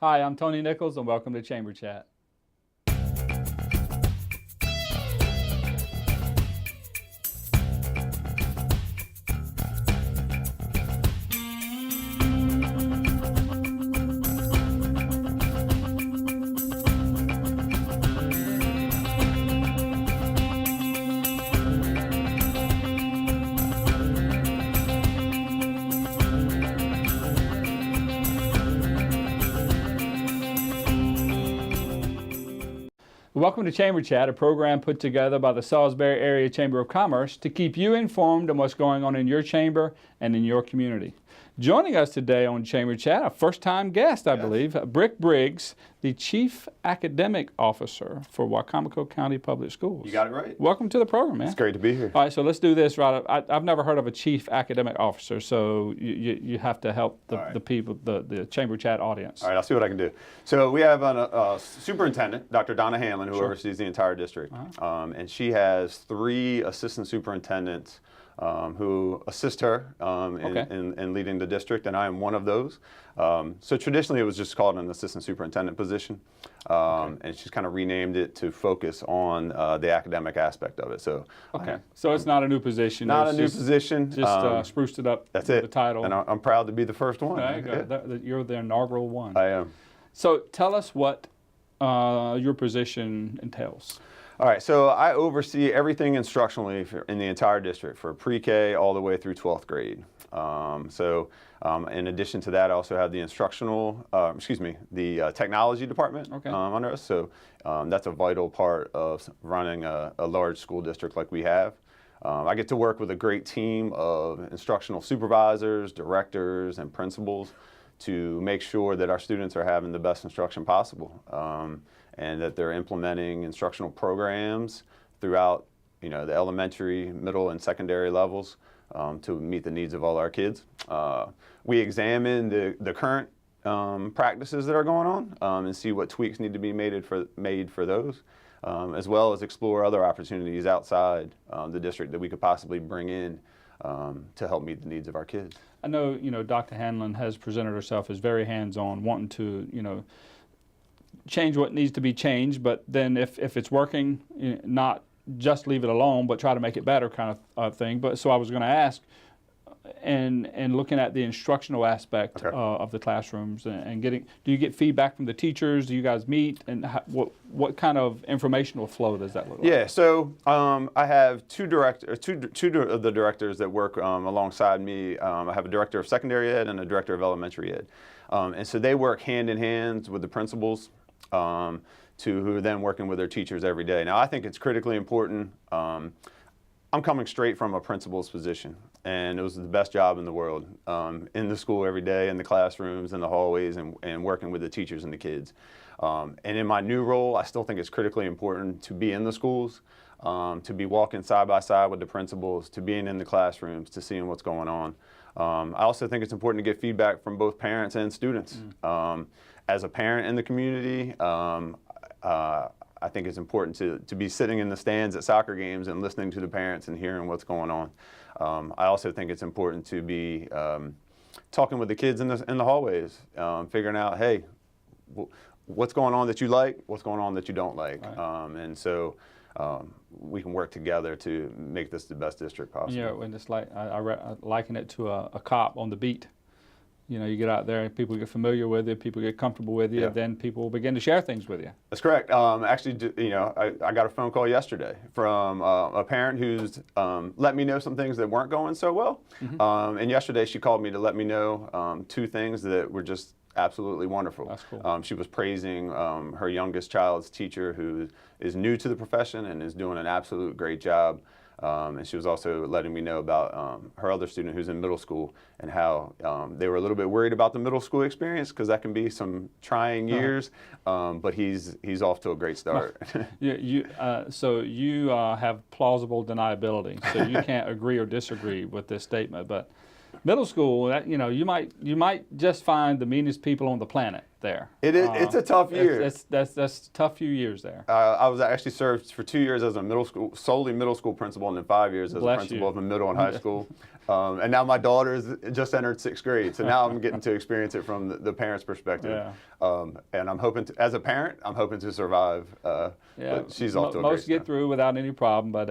Hi, I'm Tony Nichols, and welcome to Chamber Chat. Welcome to Chamber Chat, a program put together by the Salisbury Area Chamber of Commerce to keep you informed on what's going on in your chamber and in your community. Joining us today on Chamber Chat, a first-time guest, I believe, Brick Briggs, the Chief Academic Officer for Wicomico County Public Schools. You got it right. Welcome to the program, man. It's great to be here. All right, so let's do this right. I've never heard of a Chief Academic Officer, so you have to help the people, the Chamber Chat audience. All right, I'll see what I can do. So we have a superintendent, Dr. Donna Hanlon, who oversees the entire district, and she has 3 assistant superintendents who assist her in leading the district, and I am one of those. So traditionally it was just called an assistant superintendent position, and she's kind of renamed it to focus on the academic aspect of it. So so it's not a new position. Not a new position. Just spruced it up. That's it. The title. And I'm proud to be the first one. There you go. You're the inaugural one. I am. So tell us what your position entails. All right, so I oversee everything instructionally in the entire district, for pre-K all the way through 12th grade. In addition to that, I also have the the technology department under us. So that's a vital part of running a large school district like we have. I get to work with a great team of instructional supervisors, directors, and principals to make sure that our students are having the best instruction possible. And that they're implementing instructional programs throughout, the elementary, middle, and secondary levels to meet the needs of all our kids. We examine the current practices that are going on and see what tweaks need to be made for those, as well as explore other opportunities outside the district that we could possibly bring in to help meet the needs of our kids. I know, Dr. Hanlon has presented herself as very hands-on, wanting to, change what needs to be changed, but then if it's working, not just leave it alone, but try to make it better kind of thing. But so I was going to ask, and looking at the instructional aspect of the classrooms and do you get feedback from the teachers? Do you guys meet? And what kind of informational flow does that look like? Yeah, so I have two of the directors that work alongside me. I have a director of secondary ed and a director of elementary ed. And so they work hand in hand with the principals who are then working with their teachers every day. Now, I think it's critically important. I'm coming straight from a principal's position, and it was the best job in the world, in the school every day, in the classrooms, in the hallways, and working with the teachers and the kids. And in my new role, I still think it's critically important to be in the schools, to be walking side by side with the principals, to being in the classrooms, to seeing what's going on. I also think it's important to get feedback from both parents and students. As a parent in the community, I think it's important to be sitting in the stands at soccer games and listening to the parents and hearing what's going on. I also think it's important to be talking with the kids in the hallways, figuring out, hey, what's going on that you like, what's going on that you don't like. And so we can work together to make this the best district possible. Yeah, and it's like I liken it to a cop on the beat. You get out there and people get familiar with it, people get comfortable with you, then people will begin to share things with you. That's correct. Actually, I got a phone call yesterday from a parent who's let me know some things that weren't going so well. And yesterday she called me to let me know 2 things that were just absolutely wonderful. That's cool. She was praising her youngest child's teacher, who is new to the profession and is doing an absolute great job. And she was also letting me know about her other student who's in middle school and how they were a little bit worried about the middle school experience, because that can be some trying years, but he's off to a great start. So you have plausible deniability, so you can't agree or disagree with this statement. But middle school, you might just find the meanest people on the planet. there. It's a tough year. That's a tough few years there. I was actually served for 2 years as a solely middle school principal, and then 5 years as a principal of a middle and high school. And now my daughter's just entered 6th grade, so now I'm getting to experience it from the parent's perspective. Yeah. And I'm hoping, as a parent, I'm hoping to survive. But she's off to a great Most get through without any problem, but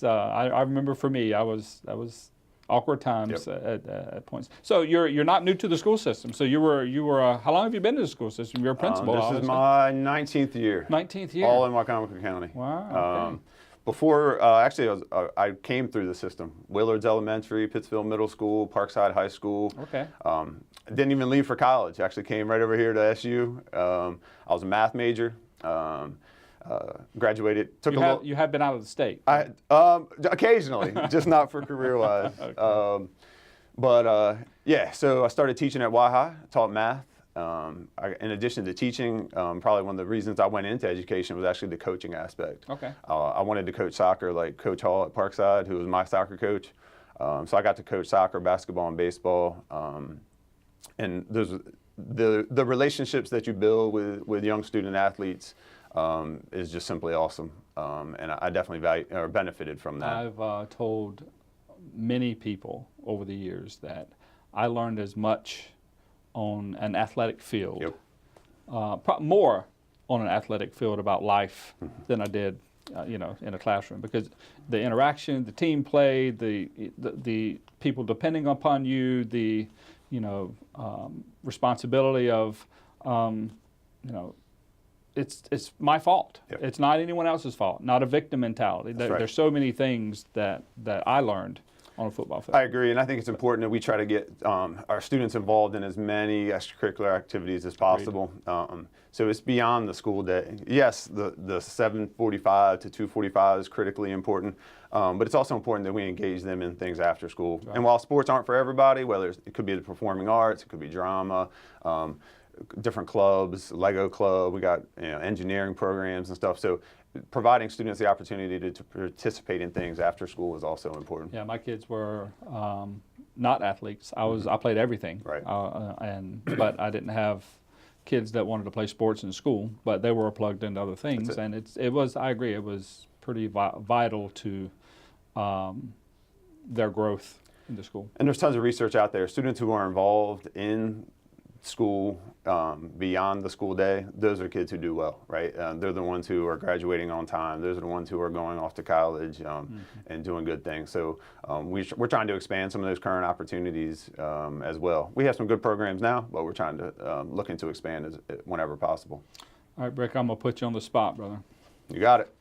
I remember for me, that was awkward times at points. So you're not new to the school system. So you were how long have you been in the school system? You're a principal. This is my 19th year. 19th year. All in Wycomico County. Wow. Okay. Before, actually, I came through the system. Willards Elementary, Pittsfield Middle School, Parkside High School. Okay. Didn't even leave for college. Actually came right over here to SU. I was a math major. Graduated. You have been out of the state. Occasionally, just not for career-wise. Okay. Yeah, so I started teaching at Y-High, taught math. In addition to teaching, probably one of the reasons I went into education was actually the coaching aspect. Okay. I wanted to coach soccer like Coach Hall at Parkside, who was my soccer coach. So I got to coach soccer, basketball, and baseball. And there's the relationships that you build with young student athletes is just simply awesome. And I definitely benefited from that. I've told many people over the years that I learned as much on an athletic field, more on an athletic field about life than I did, in a classroom, because the interaction, the team play, the people depending upon you, the responsibility of, it's my fault. It's not anyone else's fault. Not a victim mentality. There's so many things that I learned on a football field. I agree, and I think it's important that we try to get our students involved in as many extracurricular activities as possible. So it's beyond the school day. Yes, the 7:45 to 2:45 is critically important, but it's also important that we engage them in things after school. Right. And while sports aren't for everybody, whether it could be the performing arts, it could be drama, different clubs, Lego club, we got engineering programs and stuff. So providing students the opportunity to participate in things after school is also important. Yeah, my kids were not athletes. I played everything, right? But I didn't have kids that wanted to play sports in school, but they were plugged into other things, and I agree, it was pretty vital to their growth in the school. And there's tons of research out there. Students who are involved in school beyond the school day, those are kids who do well, right? They're the ones who are graduating on time. Those are the ones who are going off to college and doing good things. So we're trying to expand some of those current opportunities as well. We have some good programs now, but we're trying to looking to expand whenever possible. All right, Brick, I'm going to put you on the spot, brother. You got it.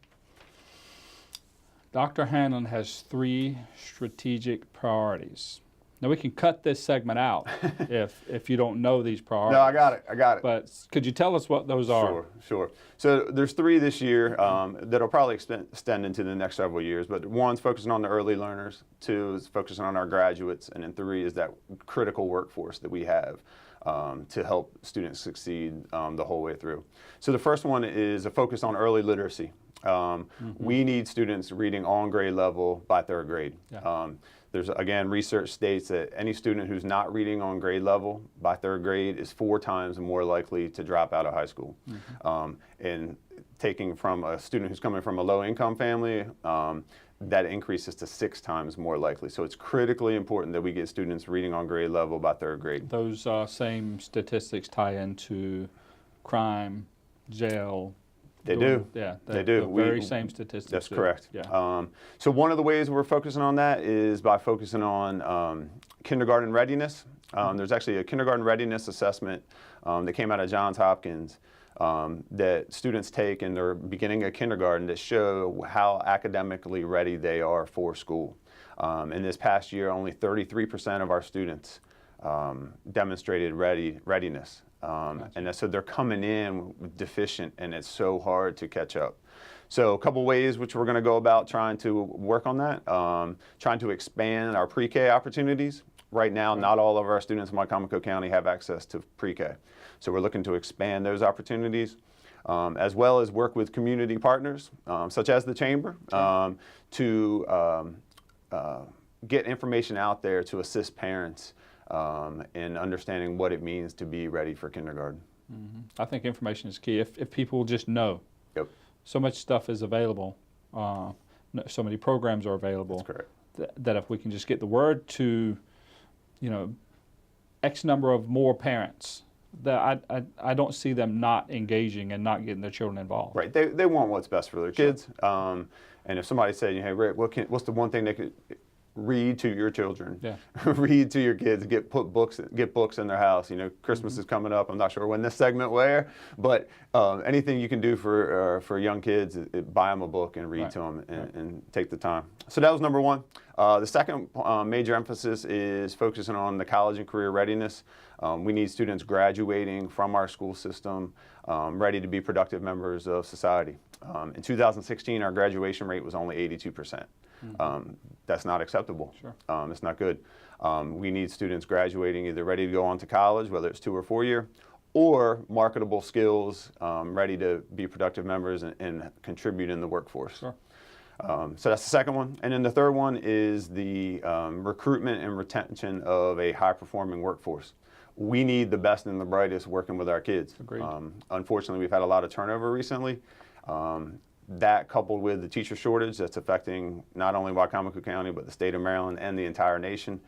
Dr. Hanlon has 3 strategic priorities. Now, we can cut this segment out if you don't know these priorities. No, I got it. But could you tell us what those are? Sure. So there's 3 this year that'll probably extend into the next several years. But 1's focusing on the early learners, 2 is focusing on our graduates, and then 3 is that critical workforce that we have to help students succeed the whole way through. So the first one is a focus on early literacy. We need students reading on grade level by 3rd grade. Yeah. There's, again, research states that any student who's not reading on grade level by 3rd grade is 4 times more likely to drop out of high school. And taking from a student who's coming from a low-income family, that increases to 6 times more likely. So it's critically important that we get students reading on grade level by 3rd grade. Those same statistics tie into crime, jail. They do. Yeah, they do. The very same statistics. That's correct. Yeah. So one of the ways we're focusing on that is by focusing on kindergarten readiness. There's actually a kindergarten readiness assessment that came out of Johns Hopkins that students take in their beginning of kindergarten that show how academically ready they are for school. In this past year, only 33% of our students demonstrated readiness. And so they're coming in deficient, and it's so hard to catch up. So a couple ways which we're going to go about trying to work on that, trying to expand our pre-K opportunities. Right now, not all of our students in Wycomico County have access to pre-K. So we're looking to expand those opportunities, as well as work with community partners, such as the Chamber, to get information out there to assist parents and understanding what it means to be ready for kindergarten. I think information is key. If people just know, Yep. so much stuff is available, so many programs are available. That's correct. That if we can just get the word to, X number of more parents, that I don't see them not engaging and not getting their children involved. Right. They want what's best for their kids. And if somebody said, hey, Rick, what's the one thing they could read to your children? Yeah. Read to your kids. Get books in their house. Christmas is coming up. I'm not sure when this segment will air, but anything you can do for young kids, buy them a book and read to them and take the time. So that was number one. The second major emphasis is focusing on the college and career readiness. We need students graduating from our school system ready to be productive members of society. In 2016, our graduation rate was only 82%. That's not acceptable. Sure. It's not good. We need students graduating either ready to go on to college, whether it's 2 or 4 year, or marketable skills, ready to be productive members and contribute in the workforce. Sure. So that's the second one. And then the third one is the recruitment and retention of a high-performing workforce. We need the best and the brightest working with our kids. Agreed. Unfortunately, we've had a lot of turnover recently. That coupled with the teacher shortage that's affecting not only Wicomico County, but the state of Maryland and the entire nation.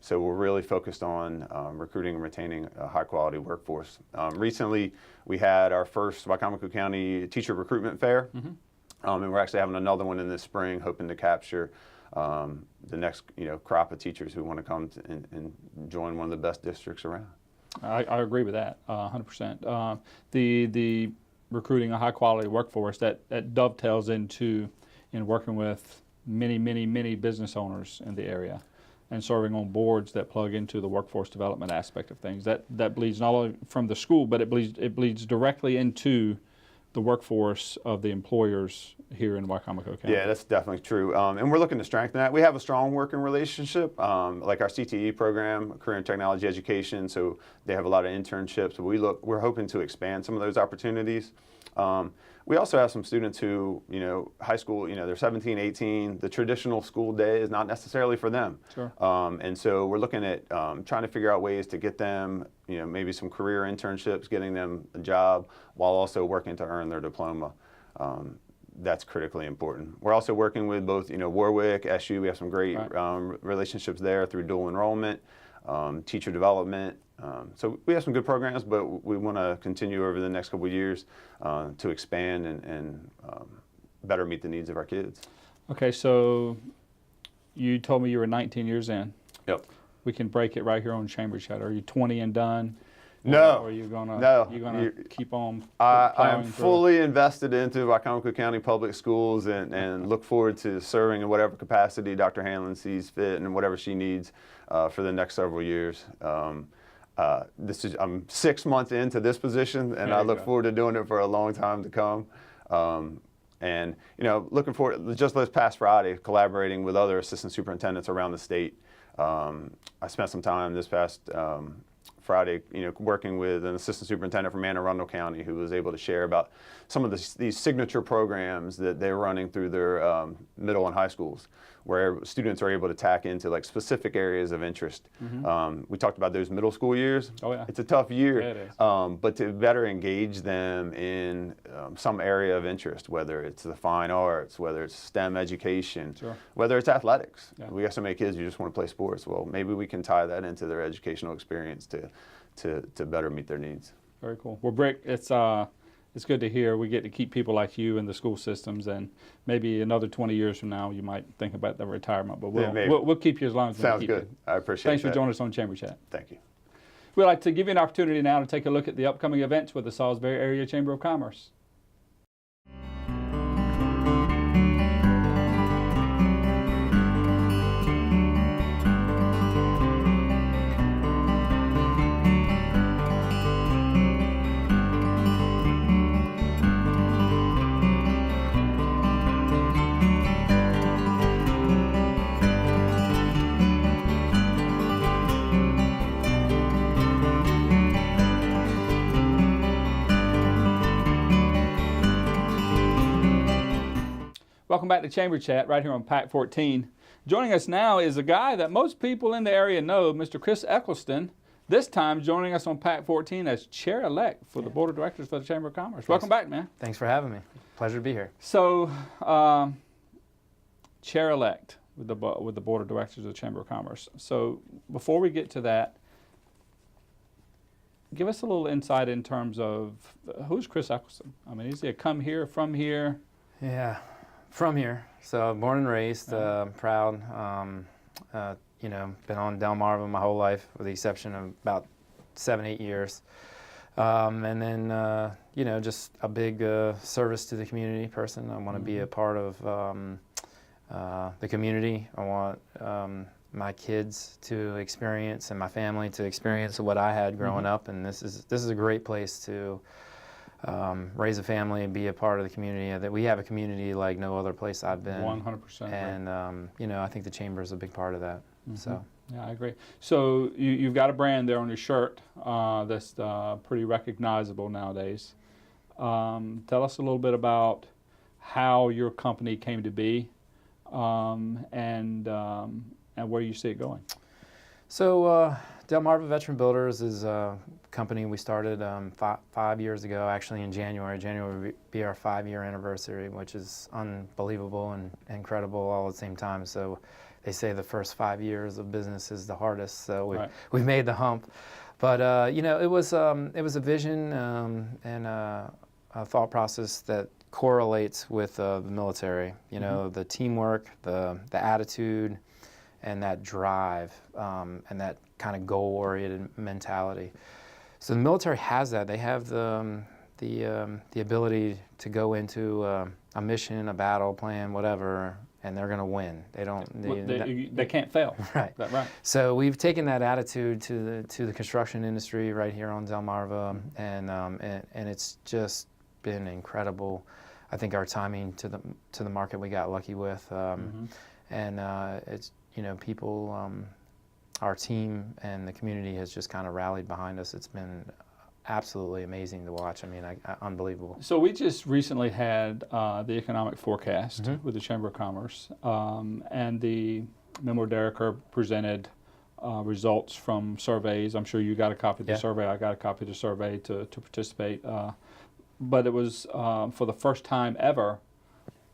So we're really focused on recruiting and retaining a high-quality workforce. Recently, we had our first Wicomico County Teacher Recruitment Fair. And we're actually having another one in this spring, hoping to capture the next crop of teachers who want to come and join one of the best districts around. I agree with that 100%. The recruiting a high quality workforce that dovetails into working with many business owners in the area and serving on boards that plug into the workforce development aspect of things. That bleeds not only from the school, but it bleeds directly into the workforce of the employers here in Wicomico County. Yeah, that's definitely true. And we're looking to strengthen that. We have a strong working relationship, like our CTE program, Career and Technology Education, so they have a lot of internships. We're hoping to expand some of those opportunities. We also have some students who, high school, they're 17, 18. The traditional school day is not necessarily for them. Sure. And so we're looking at trying to figure out ways to get them, maybe some career internships, getting them a job while also working to earn their diploma. That's critically important. We're also working with both, Warwick, SU. We have some great relationships there through dual enrollment, teacher development. So we have some good programs, but we want to continue over the next couple of years to expand and better meet the needs of our kids. Okay, so you told me you were 19 years in. Yep. We can break it right here on Chamber Chat. Are you 20 and done? No. Or are you gonna keep on I plowing am through? fully invested into Wicomico County Public Schools and look forward to serving in whatever capacity Dr. Hanlon sees fit and whatever she needs for the next several years. I'm 6 months into this position, and I look forward to doing it for a long time to come. And looking forward, just this past Friday, collaborating with other assistant superintendents around the state. I spent some time this past Friday, working with an assistant superintendent from Anne Arundel County who was able to share about some of these signature programs that they're running through their middle and high schools, where students are able to tack into like specific areas of interest. We talked about those middle school years. Oh yeah. It's a tough year, Yeah, it is. but to better engage them in some area of interest, whether it's the fine arts, whether it's STEM education, Sure. whether it's athletics. Yeah. We got so many kids who just want to play sports. Well, maybe we can tie that into their educational experience to better meet their needs. Very cool. Well, Brick, it's good to hear we get to keep people like you in the school systems, and maybe another 20 years from now you might think about the retirement, but we'll keep you as long as we Sounds keep good. you. I appreciate it. Thanks for joining us on Chamber Chat. Thank you. We'd like to give you an opportunity now to take a look at the upcoming events with the Salisbury Area Chamber of Commerce. Welcome back to Chamber Chat right here on PAC 14. Joining us now is a guy that most people in the area know, Mr. Chris Eccleston. This time joining us on PAC 14 as chair-elect for the Board of Directors for the Chamber of Commerce. Welcome back, man. Thanks for having me. Pleasure to be here. So, chair-elect with the Board of Directors of the Chamber of Commerce. So, before we get to that, give us a little insight in terms of who's Chris Eccleston? I mean, is he a come here, from here? Yeah, from here. So, born and raised, proud. You know, been on Delmarva my whole life, with the exception of about 7-8 years. And then, you know, just a big service to the community person. I want to be a part of the community. I want my kids to experience and my family to experience what I had growing up. And this is a great place to raise a family and be a part of the community. That we have a community like no other place I've been. 100%. And you know, I think the chamber is a big part of that. So. Yeah, I agree. So you've got a brand there on your shirt that's pretty recognizable nowadays. Tell us a little bit about how your company came to be and where you see it going. So Delmarva Veteran Builders is a company we started 5 years ago, actually in January. January will be our 5-year anniversary, which is unbelievable and incredible all at the same time. So they say the first 5 years of business is the hardest, so we've made the hump. But you know, it was a vision and a thought process that correlates with the military. You know, the teamwork, the attitude, and that drive, and that kind of goal-oriented mentality. So the military has that. They have the ability to go into a mission, a battle plan, whatever, and they're going to win. They don't. They can't fail. Right. Right. So we've taken that attitude to the construction industry right here on Delmarva, and it's just been incredible. I think our timing to the market we got lucky with, and it's, you know, people, our team and the community has just kind of rallied behind us. It's been absolutely amazing to watch. I mean, unbelievable. So we just recently had the economic forecast with the Chamber of Commerce, and the Memo Dereker presented results from surveys. I'm sure you got a copy of the survey. I got a copy of the survey to participate. But it was, for the first time ever,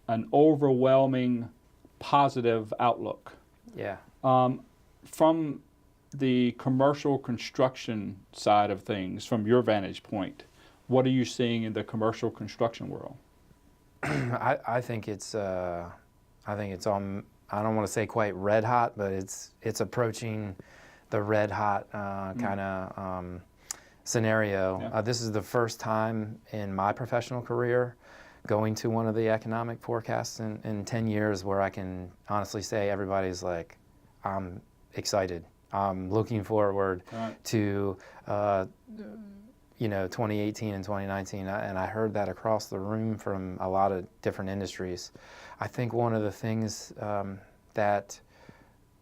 an overwhelming positive outlook. Yeah. From the commercial construction side of things, from your vantage point, what are you seeing in the commercial construction world? I think it's on. I don't want to say quite red hot, but it's approaching the red hot kind of scenario. Yeah. This is the first time in my professional career going to one of the economic forecasts in 10 years where I can honestly say everybody's like, I'm excited. I'm looking forward to you know, 2018 and 2019, and I heard that across the room from a lot of different industries. I think one of the things that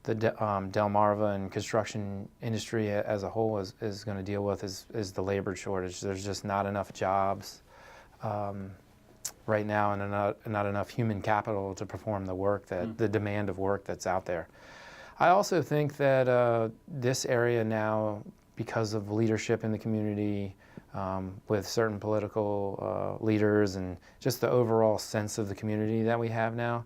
the Delmarva and construction industry as a whole is going to deal with is the labor shortage. There's just not enough jobs right now, and not enough human capital to perform the work the demand of work that's out there. I also think that this area now, because of leadership in the community, with certain political leaders and just the overall sense of the community that we have now,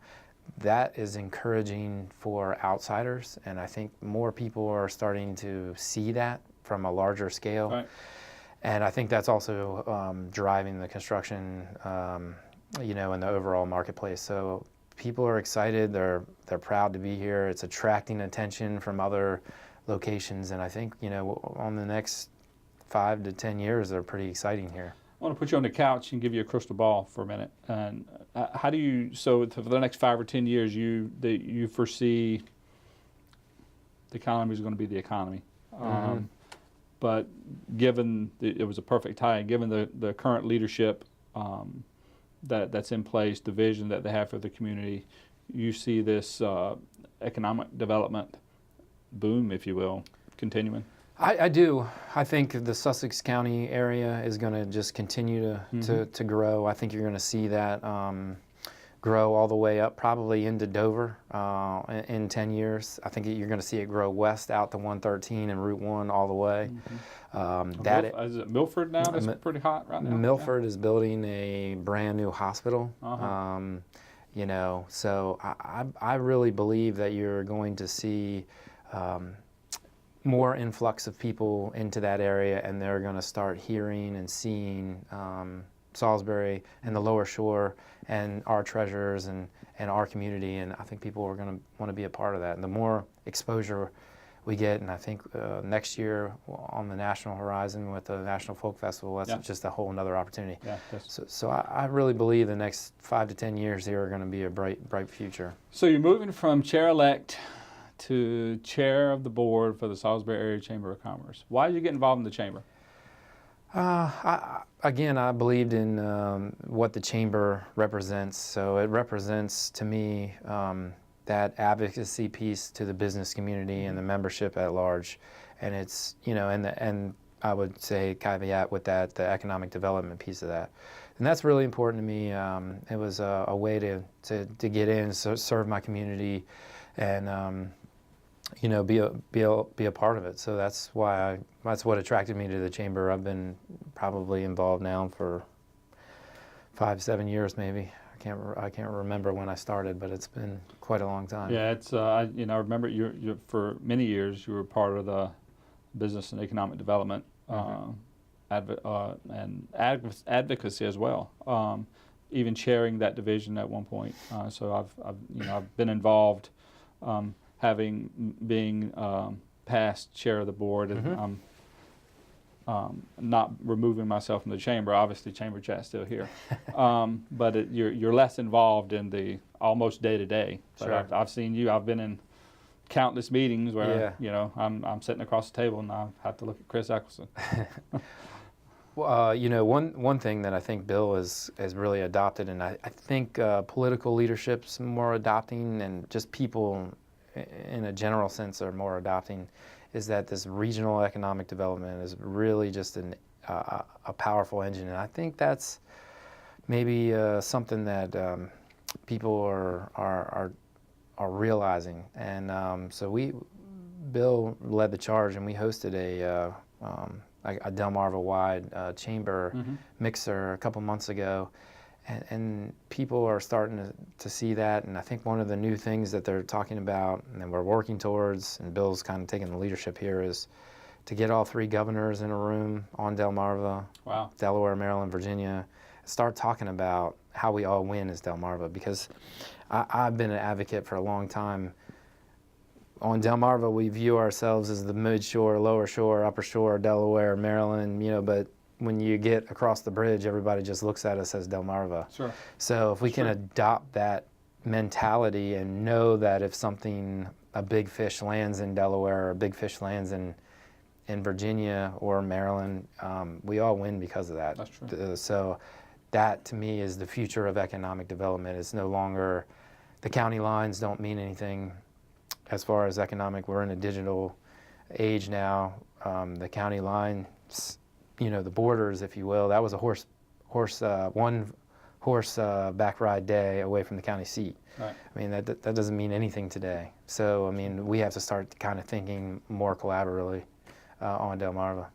that is encouraging for outsiders, and I think more people are starting to see that from a larger scale. Right. And I think that's also driving the construction, you know, in the overall marketplace. So people are excited, they're proud to be here. It's attracting attention from other locations, and I think, you know, on the next 5 to 10 years, they're pretty exciting here. I want to put you on the couch and give you a crystal ball for a minute. And how do you, so for the next 5 or 10 years, you foresee the economy is going to be the economy. But given it was a perfect tie, given the current leadership that's in place, the vision that they have for the community, you see this economic development boom, if you will, continuing? I do. I think the Sussex County area is going to just continue to grow. I think you're going to see that grow all the way up, probably into Dover in 10 years. I think you're going to see it grow west out to 113 and Route 1 all the way. Is it Milford now? That's pretty hot right now. Milford is building a brand new hospital. You know, so I really believe that you're going to see more influx of people into that area, and they're going to start hearing and seeing Salisbury and the Lower Shore and our treasures and our community, and I think people are going to want to be a part of that. And the more exposure we get, and I think next year on the national horizon with the National Folk Festival, that's just a whole another opportunity. Yeah, so I really believe the next 5 to 10 years here are going to be a bright future. So you're moving from chair-elect to chair of the board for the Salisbury Area Chamber of Commerce. Why did you get involved in the chamber? I believed in what the chamber represents. So it represents to me that advocacy piece to the business community and the membership at large, and it's, you know, and I would say caveat with that the economic development piece of that, and that's really important to me. It was a way to get in, serve my community, and you know, be a part of it. So that's what attracted me to the chamber. I've been probably involved now for 5-7 years maybe. I can't remember when I started, but it's been quite a long time. Yeah, it's I remember you for many years you were part of the business and economic development and advocacy as well. Even chairing that division at one point. So I've been involved, being past chair of the board, and not removing myself from the chamber. Obviously, ChamberJan's still here, but you're less involved in the almost day to day. Sure. I've seen you. I've been in countless meetings where you know I'm sitting across the table and I have to look at Chris Eccleston. Well, you know, one thing that I think Bill has really adopted, and I think political leadership's more adopting, and just people in a general sense are more adopting, is that this regional economic development is really just a powerful engine. And I think that's maybe something that people are realizing. And so Bill led the charge, and we hosted a Delmarva-wide chamber mixer a couple months ago. And people are starting to see that, and I think one of the new things that they're talking about and we're working towards, and Bill's kind of taking the leadership here, is to get all 3 governors in a room on Delmarva, Delaware, Maryland, Virginia, start talking about how we all win as Delmarva, because I've been an advocate for a long time. On Delmarva, we view ourselves as the mid-shore, lower shore, upper shore, Delaware, Maryland, you know, but when you get across the bridge, everybody just looks at us as Delmarva. Sure. So if we can adopt that mentality and know that if a big fish lands in Delaware or a big fish lands in Virginia or Maryland, we all win because of that. That's true. So that to me is the future of economic development. It's no longer, the county lines don't mean anything as far as economic. We're in a digital age now. The county lines, you know, the borders, if you will, that was a one horse back ride day away from the county seat. Right. I mean, that doesn't mean anything today. So, I mean, we have to start kind of thinking more collaboratively on Delmarva.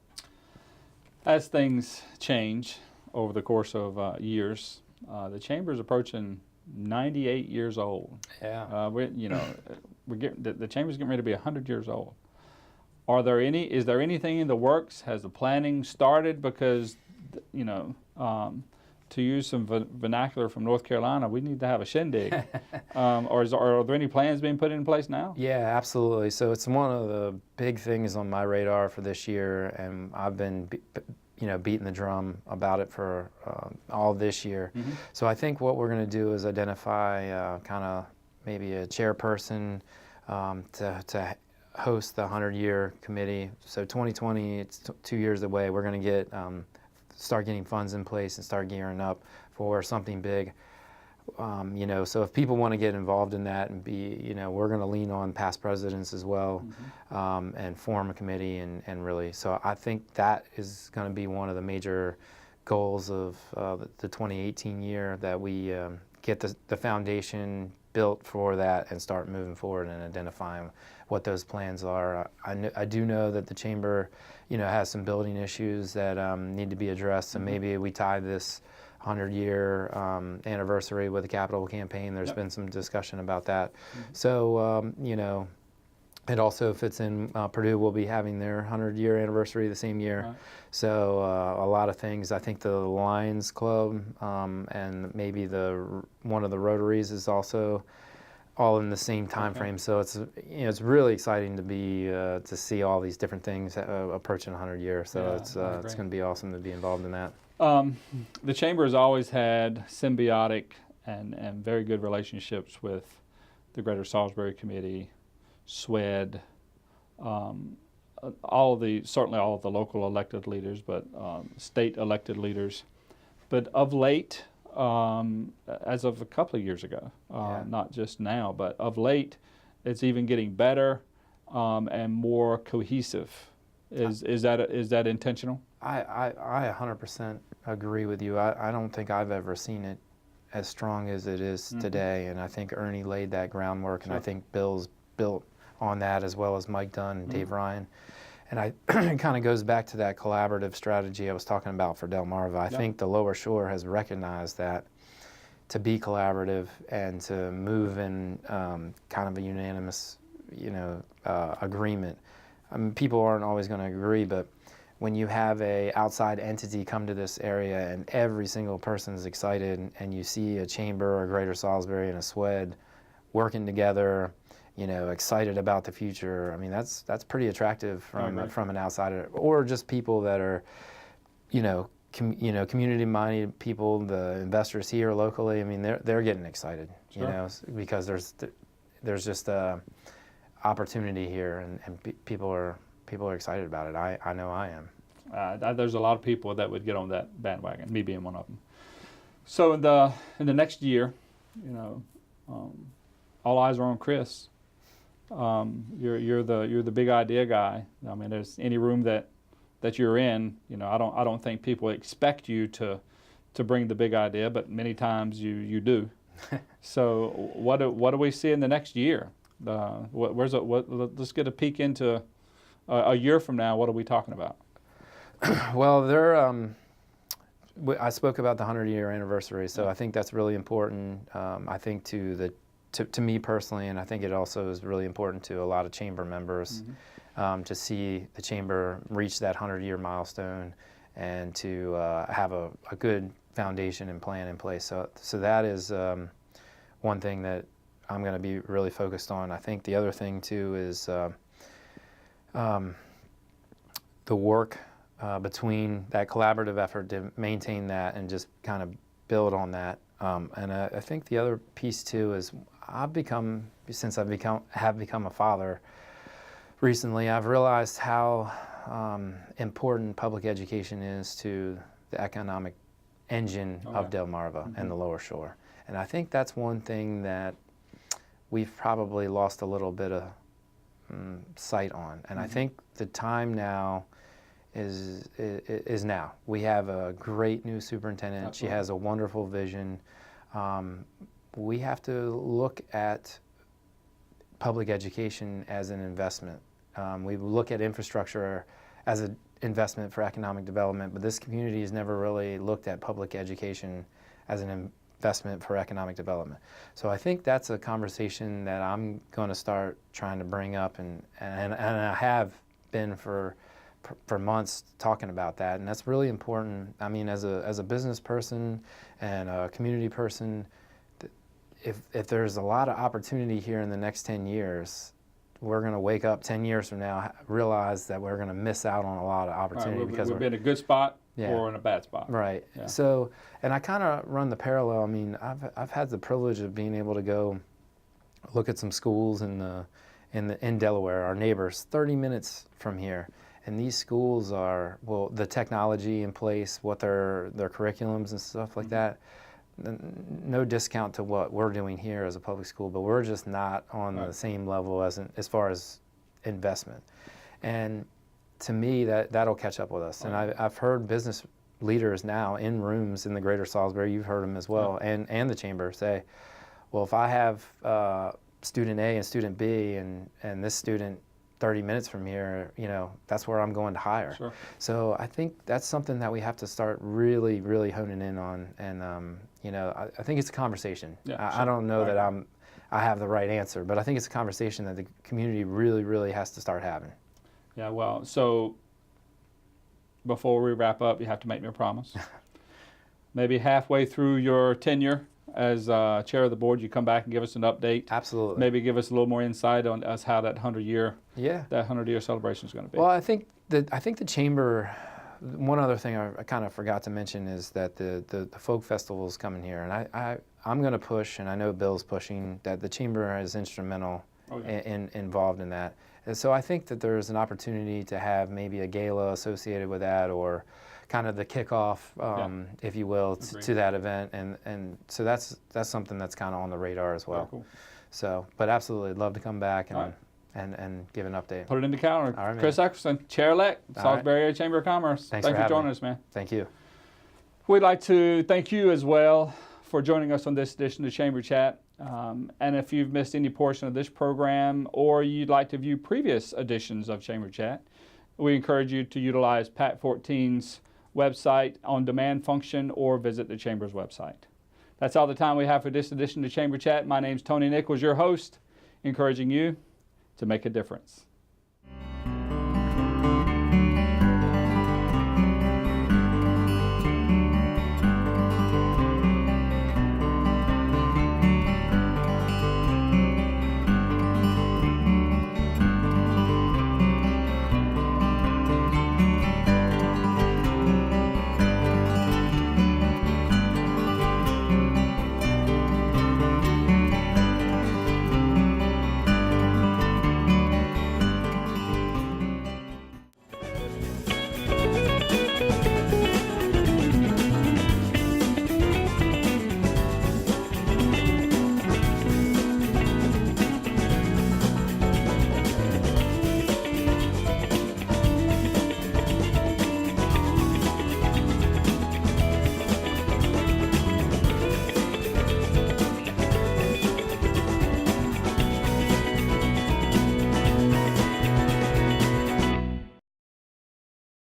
As things change over the course of years, the chamber's approaching 98 years old. Yeah. The chamber's getting ready to be 100 years old. Is there anything in the works? Has the planning started? Because, you know, to use some vernacular from North Carolina, we need to have a shindig. Are there any plans being put in place now? Yeah, absolutely. So it's one of the big things on my radar for this year, and I've been, beating the drum about it for all this year. So I think what we're going to do is identify kind of maybe a chairperson to host the 100-year committee. So 2020, it's 2 years away. We're going to start getting funds in place and start gearing up for something big. So if people want to get involved in that and we're going to lean on past presidents as well, and form a committee and really. So I think that is going to be one of the major goals of the 2018 year, that we get the foundation built for that and start moving forward and identifying what those plans are. I do know that the chamber, has some building issues that need to be addressed. So maybe we tie this 100-year anniversary with the capital campaign. There's been some discussion about that. So, it also fits in, Purdue will be having their 100-year anniversary the same year. Right. So a lot of things. I think the Lions Club and maybe one of the Rotaries is also all in the same time frame. So it's really exciting to see all these different things approaching 100 years. So it's going to be awesome to be involved in that. The chamber has always had symbiotic and very good relationships with the Greater Salisbury Committee, SWED, certainly all of the local elected leaders, but state elected leaders. But of late, as of a couple of years ago, not just now, but of late, it's even getting better and more cohesive. Is that intentional? I 100% agree with you. I don't think I've ever seen it as strong as it is today, and I think Ernie laid that groundwork, and I think Bill's built on that, as well as Mike Dunn and Dave Ryan. And it kind of goes back to that collaborative strategy I was talking about for Delmarva. I think the Lower Shore has recognized that to be collaborative and to move in kind of a unanimous, agreement. I mean, people aren't always going to agree, but when you have a outside entity come to this area and every single person is excited, and you see a chamber, a Greater Salisbury, and a SWED working together, excited about the future. I mean, that's pretty attractive from an outsider, or just people that are, community-minded people, the investors here locally. I mean, they're getting excited, because there's just a opportunity here, and people are excited about it. I know I am. There's a lot of people that would get on that bandwagon, me being one of them. So in the next year, all eyes are on Chris. You're the big idea guy. I mean, there's any room that you're in. I don't think people expect you to bring the big idea, but many times you do. So what do we see in the next year? Let's get a peek into a year from now. What are we talking about? Well, I spoke about the 100-year anniversary, so I think that's really important. I think to me personally, and I think it also is really important to a lot of chamber members to see the chamber reach that 100-year milestone and to have a good foundation and plan in place. So that is one thing that I'm going to be really focused on. I think the other thing too is the work between that collaborative effort to maintain that and just kind of build on that. And I think the other piece too is since I've become a father recently, I've realized how important public education is to the economic engine of Delmarva and the Lower Shore. And I think that's one thing that we've probably lost a little bit of sight on. And I think the time now is now. We have a great new superintendent. Absolutely. She has a wonderful vision. We have to look at public education as an investment. We look at infrastructure as an investment for economic development, but this community has never really looked at public education as an investment for economic development. So I think that's a conversation that I'm going to start trying to bring up, and I have been for months talking about that, and that's really important. I mean, as a business person and a community person, if there's a lot of opportunity here in the next 10 years, we're going to wake up 10 years from now, realize that we're going to miss out on a lot of opportunity because we've been in a good spot or in a bad spot. Right. Yeah. So, and I kind of run the parallel. I mean, I've had the privilege of being able to go look at some schools in Delaware, our neighbors, 30 minutes from here. And these schools are, well, the technology in place, what their curriculums and stuff like that, no discount to what we're doing here as a public school, but we're just not on the same level as far as investment. And to me, that'll catch up with us. And I've heard business leaders now in rooms in the greater Salisbury, you've heard them as well, and the chamber say, well, if I have student A and student B and this student 30 minutes from here, you know, that's where I'm going to hire. Sure. So I think that's something that we have to start really, really honing in on. And, you know, I think it's a conversation. Yeah, I sure. don't know Right. that I have the right answer, but I think it's a conversation that the community really, really has to start having. Yeah, well, so before we wrap up, you have to make me a promise. Maybe halfway through your tenure as chair of the board, you come back and give us an update. Absolutely. Maybe give us a little more insight on us how that 100-year Yeah. celebration is going to be. Well, I think the chamber. One other thing I kind of forgot to mention is that the folk festival is coming here, and I'm going to push, and I know Bill's pushing, that the chamber is instrumental involved in that. And so I think that there's an opportunity to have maybe a gala associated with that, or kind of the kickoff, if you will, to that event, and so that's something that's kind of on the radar as well. Very cool. So, but absolutely, I'd love to come back and All right. and give an update. Put it in the calendar. All right, Chris Eckerson, Chair-elect, Salisbury Area Chamber of Commerce. Thanks Thanks for for joining having us, man. Thank you. We'd like to thank you as well for joining us on this edition of Chamber Chat. And if you've missed any portion of this program, or you'd like to view previous editions of Chamber Chat, we encourage you to utilize PAC 14's website on demand function or visit the Chamber's website. That's all the time we have for this edition of Chamber Chat. My name's Tony Nichols, your host, encouraging you to make a difference.